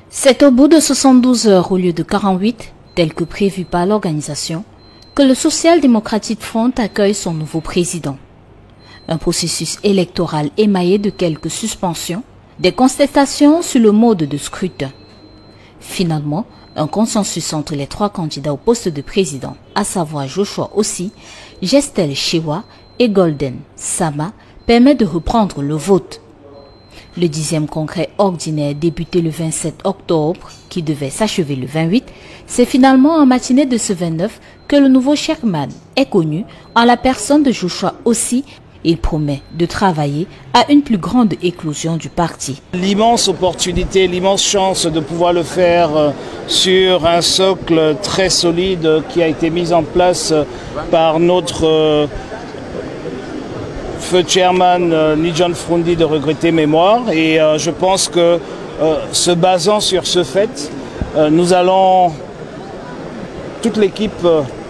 C'est au bout de 72 heures au lieu de 48, tel que prévu par l'organisation, que le Social Democratic Front accueille son nouveau président. Un processus électoral émaillé de quelques suspensions, des contestations sur le mode de scrutin. Finalement, un consensus entre les trois candidats au poste de président, à savoir Joshua Ossi, Gestel Chewa et Golden Sama, permet de reprendre le vote. Le 10e congrès ordinaire débuté le 27 octobre, qui devait s'achever le 28, c'est finalement en matinée de ce 29 que le nouveau chairman est connu en la personne de Joshua Ossi. Il promet de travailler à une plus grande éclosion du parti. L'immense opportunité, l'immense chance de pouvoir le faire sur un socle très solide qui a été mis en place par notre feu chairman Nijon Frundi de regrettée mémoire. Et je pense que se basant sur ce fait, nous allons, toute l'équipe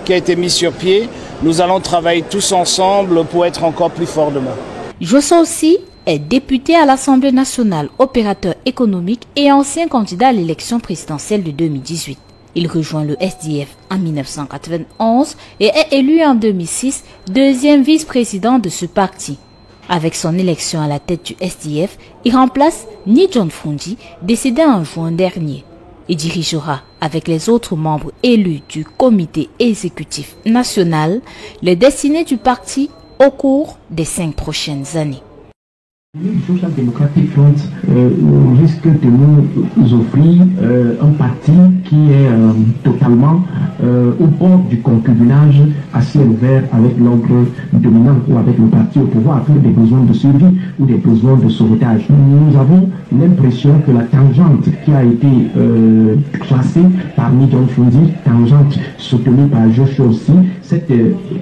qui a été mise sur pied, nous allons travailler tous ensemble pour être encore plus forts demain. Joshua Ossi est député à l'Assemblée nationale, opérateur économique et ancien candidat à l'élection présidentielle de 2018. Il rejoint le SDF en 1991 et est élu en 2006 deuxième vice-président de ce parti. Avec son élection à la tête du SDF, il remplace Nijon Frundi, décédé en juin dernier. Il dirigera avec les autres membres élus du comité exécutif national les destinées du parti au cours des 5 prochaines années. Le Social Democratic Front risque de nous offrir un parti qui est totalement au bord du concubinage à ciel ouvert avec l'ordre dominant ou avec le parti au pouvoir pour des besoins de survie ou des besoins de sauvetage. Nous avons l'impression que la tangente qui a été tracée par Nijon Frundi, tangente soutenue par Joshua Ossi, cette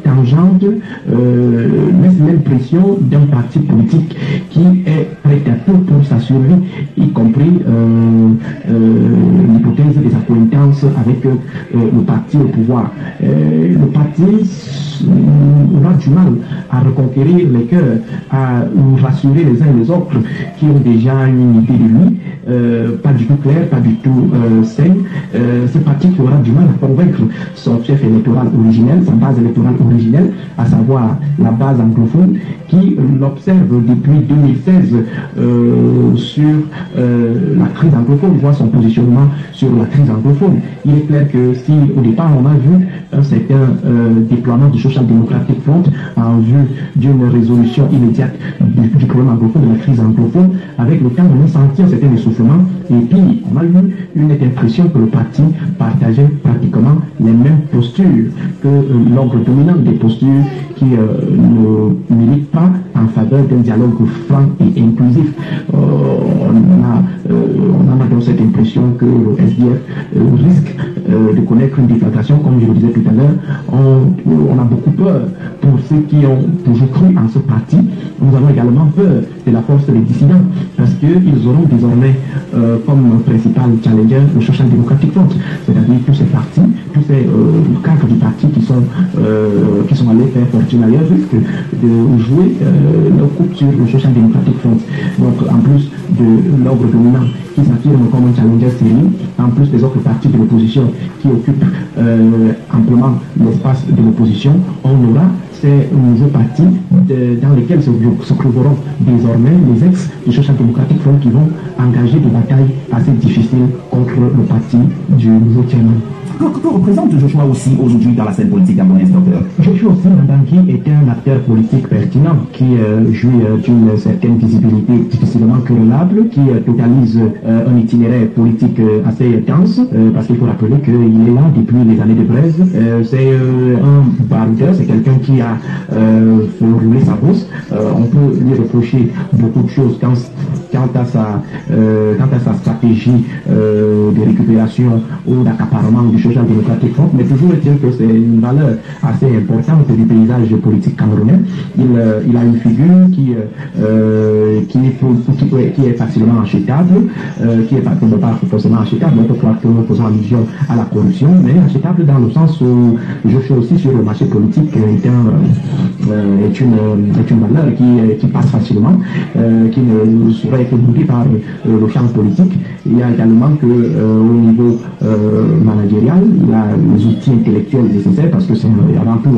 tangente laisse l'impression d'un parti politique qui est prêt à tout pour sa survie, y compris l'hypothèse des accointances avec le parti au pouvoir. Le parti aura du mal à reconquérir les cœurs, à nous rassurer les uns et les autres qui ont déjà une idée de lui, pas du tout claire, pas du tout saine. Ce parti qui aura du mal à convaincre son chef électoral originel, sa base électorale originelle, à savoir la base anglophone, qui l'observe depuis 2016 sur la crise anglophone, voit son positionnement sur la crise anglophone. Il est clair que si au départ on a vu un certain déploiement du Social Democratic Front en vue d'une résolution immédiate du problème anglophone, de la crise anglophone, avec le temps on a senti un certain essoufflement et puis on a eu une nette impression que le parti partageait pratiquement les mêmes postures que l'ordre dominant, des postures qui ne militent pas en faveur d'un dialogue franc et inclusif. On a donc cette impression que le SDF risque de connaître une déflagration, comme je le disais tout à l'heure. On a beaucoup peur pour ceux qui ont toujours cru en ce parti. Nous avons également peur de la force des dissidents, parce qu'ils auront désormais comme principal challenger le Social Democratic Front, c'est-à-dire tous ces partis, tous ces cadres du parti qui sont allés faire fortune ailleurs risquent de jouer leur coupe sur le Social Democratic Front. Donc en plus de l'ordre dominant qui s'affirme comme un challenger sérieux, en plus des autres partis de l'opposition qui occupent amplement l'espace de l'opposition, on aura ces nouveaux partis dans lesquels se trouveront désormais les ex du Social Democratic Front qui vont engager des batailles assez difficiles contre le parti du nouveau chairman. Que représente Joshua Ossi aujourd'hui dans la scène politique gabonaise, docteur? Joshua Ossi Ndangui est un acteur politique pertinent qui jouit d'une certaine visibilité difficilement querellable, qui totalise un itinéraire politique assez dense, parce qu'il faut rappeler qu'il est là depuis les années de braise. C'est un baroudeur, c'est quelqu'un qui a fait rouler sa bourse. On peut lui reprocher beaucoup de choses quant à sa stratégie de récupérer récupération ou d'accaparement du Social Democratic Front, mais toujours est-il que c'est une valeur assez importante du paysage politique camerounais. Il a une figure qui est facilement achetable, qui est pas forcément achetable, on peut croire que nous faisons allusion à la corruption, mais achetable dans le sens où je suis aussi sur le marché politique est une valeur qui passe facilement, qui ne saurait être boudée par le champ politique. Il y a également que au niveau managérial, il a les outils intellectuels nécessaires parce que c'est avant tout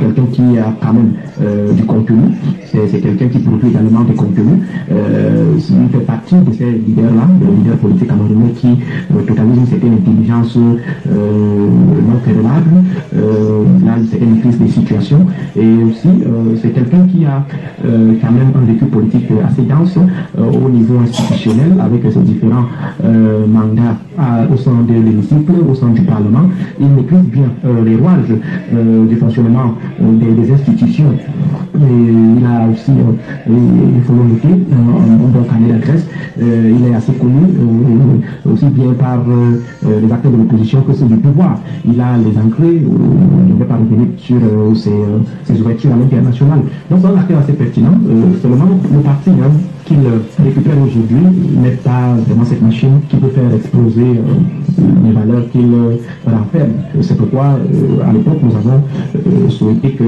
quelqu'un qui a quand même du contenu. C'est quelqu'un qui produit également des contenus. Il fait partie de ces leaders-là, des leaders politiques camerounais qui totalisent une certaine intelligence non prévalable, une certaine maîtrise des situations. Et aussi, c'est quelqu'un qui a quand même un vécu politique assez dense au niveau institutionnel, avec ses différents mandats au sein de l'hémicycle, au sein du Parlement. Il maîtrise bien les rouages du fonctionnement des institutions. Et il a aussi, il faut le noter, donc en Grèce, il est assez connu aussi bien par les acteurs de l'opposition que ceux du pouvoir. Il a les ancrés, je ne vais pas revenir sur ses ouvertures à l'international. Donc c'est un acteur assez pertinent. Seulement le parti qu'il récupère aujourd'hui n'est pas vraiment cette machine qui peut faire exploser les valeurs qu'il renferme. C'est pourquoi à l'époque nous avons souhaité que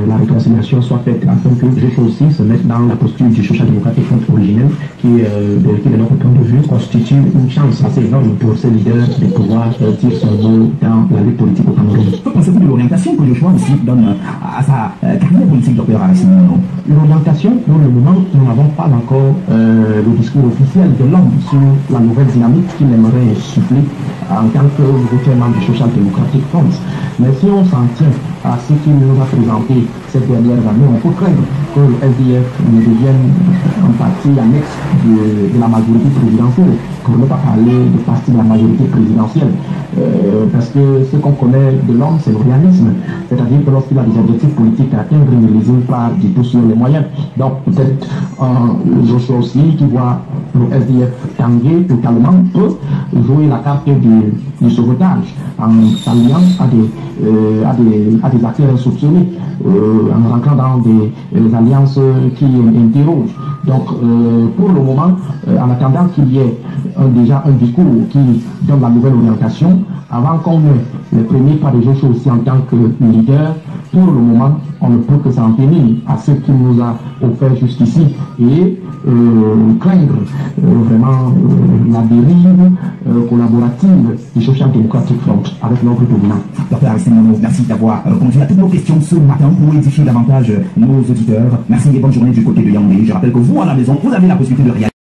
la réconciliation soit faite afin que les choses aussi se mettent dans la posture du Social Democratic Front originel qui de notre point de vue constitue une chance assez énorme pour ces leaders de pouvoir dire son mot dans la lutte politique au Cameroun. Que pensez-vous de l'orientation que Joshua aussi donne à sa carrière politique, Dr Aristide Manono? L'orientation, pour le moment, nous n'avons pas encore le discours officiel de l'homme sur la nouvelle dynamique qu'il aimerait souffler en tant que nouveau chairman du Social Democratic Front. Mais si on s'en tient à ce qu'il nous a présenté ces dernières années, on peut craindre que le SDF ne devienne un parti annexe de la majorité présidentielle, pour ne pas parler de parti de la majorité présidentielle. Parce que ce qu'on connaît de l'homme, c'est le réalisme. C'est-à-dire que lorsqu'il a des objectifs politiques à atteindre, il ne les aime pas du tout sur les moyens. Donc peut-être Joshua aussi, qui voit le SDF tanguer totalement, peut jouer la carte du sauvetage en s'alliant à des acteurs insoupçonnés, en rentrant dans des alliances qui interrogent. Donc pour le moment, en attendant qu'il y ait déjà un discours qui donne la nouvelle orientation, avant qu'on ait les premiers pas de Joshua aussi en tant que leader, pour le moment, on ne peut que s'en tenir à ce qu'il nous a offert jusqu'ici et craindre vraiment la dérive collaborative du Social Democratic Front avec l'ordre dominant. Dr Aristide Manono, merci d'avoir répondu à toutes nos questions ce matin pour édifier davantage nos auditeurs. Merci et bonne journée du côté de Yaoundé. Je rappelle que vous, à la maison, vous avez la possibilité de réaliser